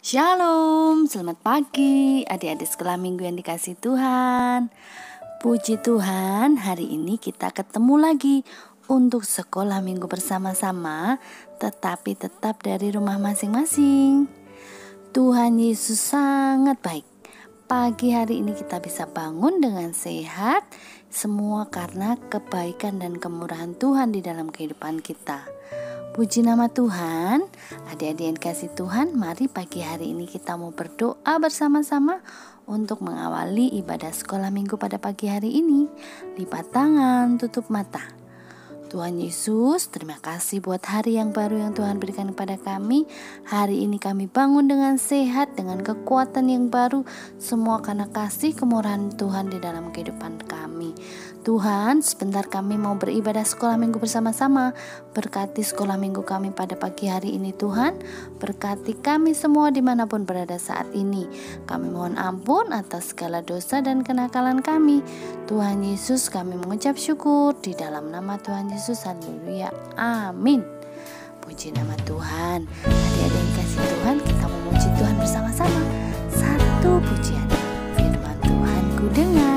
Shalom, selamat pagi adik-adik sekolah minggu yang dikasihi Tuhan. Puji Tuhan, hari ini kita ketemu lagi untuk sekolah minggu bersama-sama, tetapi tetap dari rumah masing-masing. Tuhan Yesus sangat baik. Pagi hari ini kita bisa bangun dengan sehat, semua karena kebaikan dan kemurahan Tuhan di dalam kehidupan kita. Puji nama Tuhan. Adik-adik yang dikasihi Tuhan, mari pagi hari ini kita mau berdoa bersama-sama untuk mengawali ibadah sekolah minggu pada pagi hari ini. Lipat tangan, tutup mata. Tuhan Yesus, terima kasih buat hari yang baru yang Tuhan berikan kepada kami. Hari ini kami bangun dengan sehat, dengan kekuatan yang baru, semua karena kasih kemurahan Tuhan di dalam kehidupan kami. Tuhan, sebentar kami mau beribadah sekolah minggu bersama-sama. Berkati sekolah minggu kami pada pagi hari ini Tuhan. Berkati kami semua dimanapun berada saat ini. Kami mohon ampun atas segala dosa dan kenakalan kami. Tuhan Yesus, kami mengucap syukur di dalam nama Tuhan Yesus. Haleluya. Amin. Puji nama Tuhan. Adik-adik yang kasih Tuhan, kita memuji Tuhan bersama-sama. Satu pujian. Firman Tuhan ku dengar.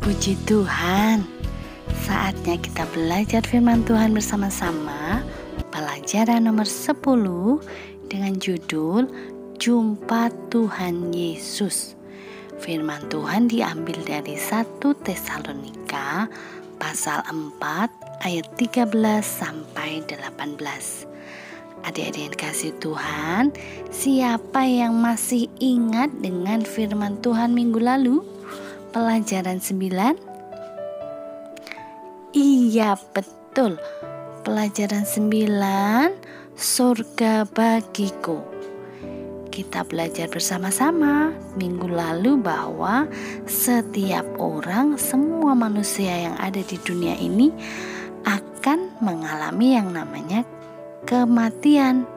Puji Tuhan, saatnya kita belajar firman Tuhan bersama-sama. Pelajaran nomor 10 dengan judul Jumpa Tuhan Yesus. Firman Tuhan diambil dari 1 Tesalonika pasal 4 ayat 13 sampai 18. Adik-adik yang dikasihi Tuhan, siapa yang masih ingat dengan firman Tuhan minggu lalu? Pelajaran 9. Iya, betul. Pelajaran 9, surga bagiku. Kita belajar bersama-sama minggu lalu bahwa setiap orang, semua manusia yang ada di dunia ini akan mengalami yang namanya kematian.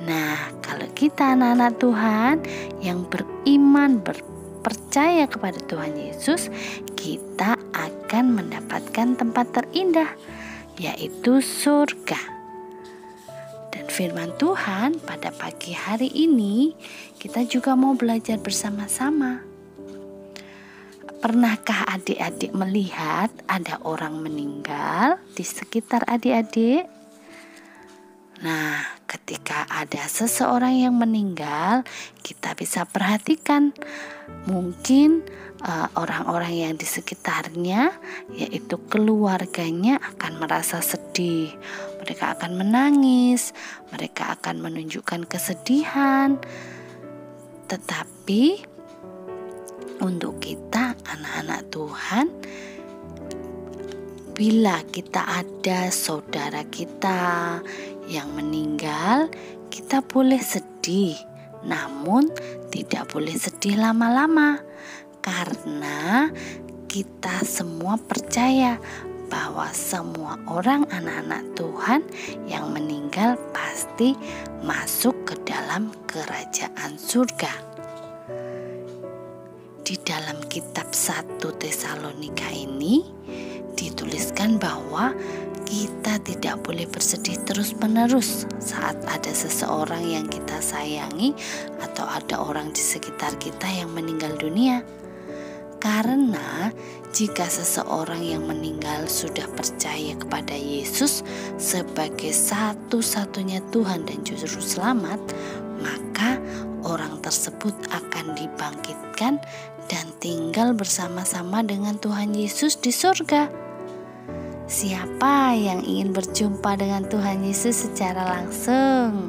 Nah, kalau kita anak-anak Tuhan yang beriman, percaya kepada Tuhan Yesus, kita akan mendapatkan tempat terindah, yaitu surga. Dan firman Tuhan pada pagi hari ini kita juga mau belajar bersama-sama. Pernahkah adik-adik melihat ada orang meninggal di sekitar adik-adik? Nah, ketika ada seseorang yang meninggal, kita bisa perhatikan mungkin orang-orang yang di sekitarnya, yaitu keluarganya, akan merasa sedih. Mereka akan menangis, mereka akan menunjukkan kesedihan. Tetapi untuk kita anak-anak Tuhan, bila kita ada saudara kita yang meninggal, kita boleh sedih, namun tidak boleh sedih lama-lama, karena kita semua percaya bahwa semua orang anak-anak Tuhan yang meninggal pasti masuk ke dalam kerajaan surga. Di dalam kitab 1 Tesalonika ini dituliskan bahwa kita tidak boleh bersedih terus-menerus saat ada seseorang yang kita sayangi atau ada orang di sekitar kita yang meninggal dunia. Karena jika seseorang yang meninggal sudah percaya kepada Yesus sebagai satu-satunya Tuhan dan Juru Selamat, maka orang tersebut akan dibangkitkan dan tinggal bersama-sama dengan Tuhan Yesus di surga. Siapa yang ingin berjumpa dengan Tuhan Yesus secara langsung?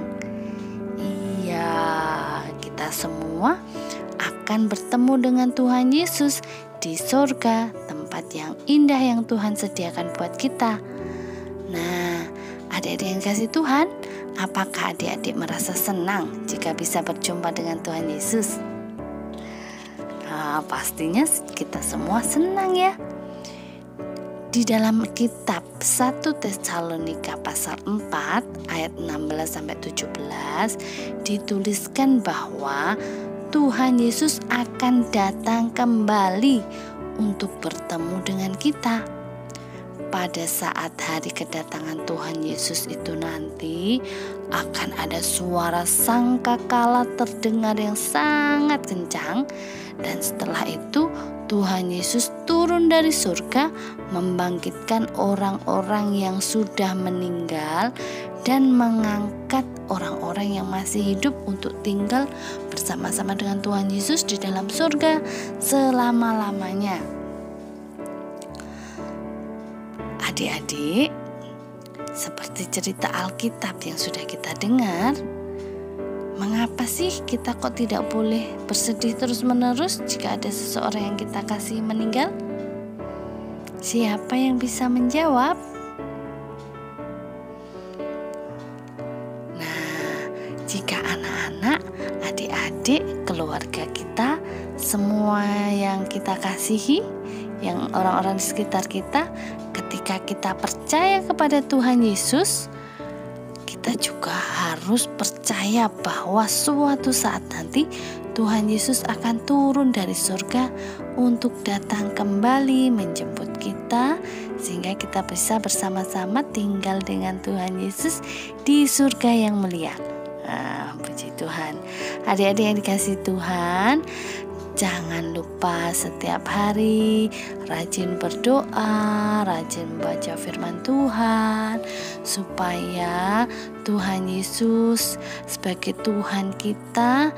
Iya, kita semua akan bertemu dengan Tuhan Yesus di surga, tempat yang indah yang Tuhan sediakan buat kita. Nah, adik-adik yang kasih Tuhan, apakah adik-adik merasa senang jika bisa berjumpa dengan Tuhan Yesus? Nah, pastinya kita semua senang ya. Di dalam kitab 1 Tesalonika pasal 4 ayat 16-17 dituliskan bahwa Tuhan Yesus akan datang kembali untuk bertemu dengan kita. Pada saat hari kedatangan Tuhan Yesus itu nanti akan ada suara sangkakala terdengar yang sangat kencang, dan setelah itu Tuhan Yesus turun dari surga membangkitkan orang-orang yang sudah meninggal dan mengangkat orang-orang yang masih hidup untuk tinggal bersama-sama dengan Tuhan Yesus di dalam surga selama-lamanya. Adik-adik, seperti cerita Alkitab yang sudah kita dengar, mengapa sih kita kok tidak boleh bersedih terus-menerus jika ada seseorang yang kita kasih meninggal? Siapa yang bisa menjawab? Nah, jika anak-anak, adik-adik, keluarga kita, semua yang kita kasihi, yang orang-orang di sekitar kita, ketika kita percaya kepada Tuhan Yesus, kita juga harus percaya bahwa suatu saat nanti Tuhan Yesus akan turun dari surga untuk datang kembali menjemput kita, sehingga kita bisa bersama-sama tinggal dengan Tuhan Yesus di surga yang mulia. Puji Tuhan. Adik-adik yang dikasihi Tuhan, jangan lupa setiap hari rajin berdoa, rajin membaca firman Tuhan, supaya Tuhan Yesus sebagai Tuhan kita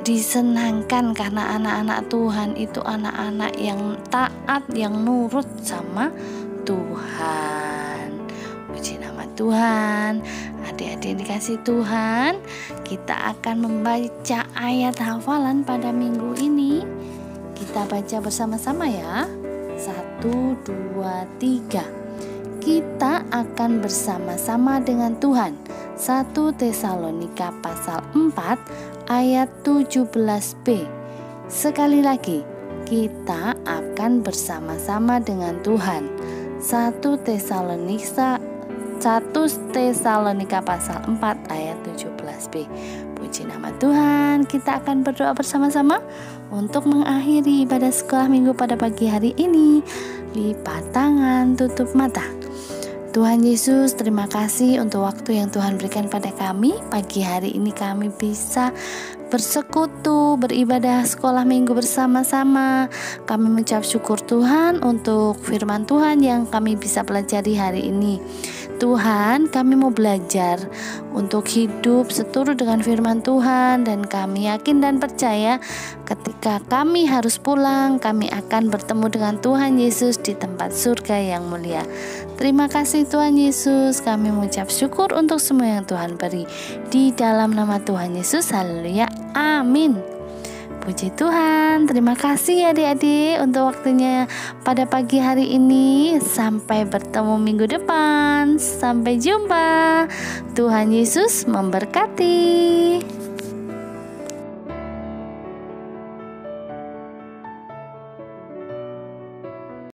disenangkan, karena anak-anak Tuhan itu anak-anak yang taat, yang nurut sama Tuhan. Puji nama Tuhan. Adik-adik yang dikasih Tuhan, kita akan membaca ayat hafalan pada minggu ini. Kita baca bersama-sama ya. 1, 2, 3. Kita akan bersama-sama dengan Tuhan. 1 Tesalonika pasal 4 ayat 17b. Sekali lagi, kita akan bersama-sama dengan Tuhan. 1 Tesalonika pasal 4 ayat 17b. Puji nama Tuhan. Kita akan berdoa bersama-sama untuk mengakhiri ibadah sekolah minggu pada pagi hari ini. Lipat tangan, tutup mata. Tuhan Yesus, terima kasih untuk waktu yang Tuhan berikan pada kami. Pagi hari ini kami bisa bersekutu, beribadah sekolah minggu bersama-sama. Kami mengucap syukur Tuhan untuk firman Tuhan yang kami bisa pelajari hari ini. Tuhan, kami mau belajar untuk hidup seturut dengan firman Tuhan, dan kami yakin dan percaya ketika kami harus pulang, kami akan bertemu dengan Tuhan Yesus di tempat surga yang mulia. Terima kasih Tuhan Yesus, kami mengucap syukur untuk semua yang Tuhan beri. Di dalam nama Tuhan Yesus, haleluya, amin. Puji Tuhan. Terima kasih adik-adik untuk waktunya pada pagi hari ini. Sampai bertemu minggu depan. Sampai jumpa. Tuhan Yesus memberkati.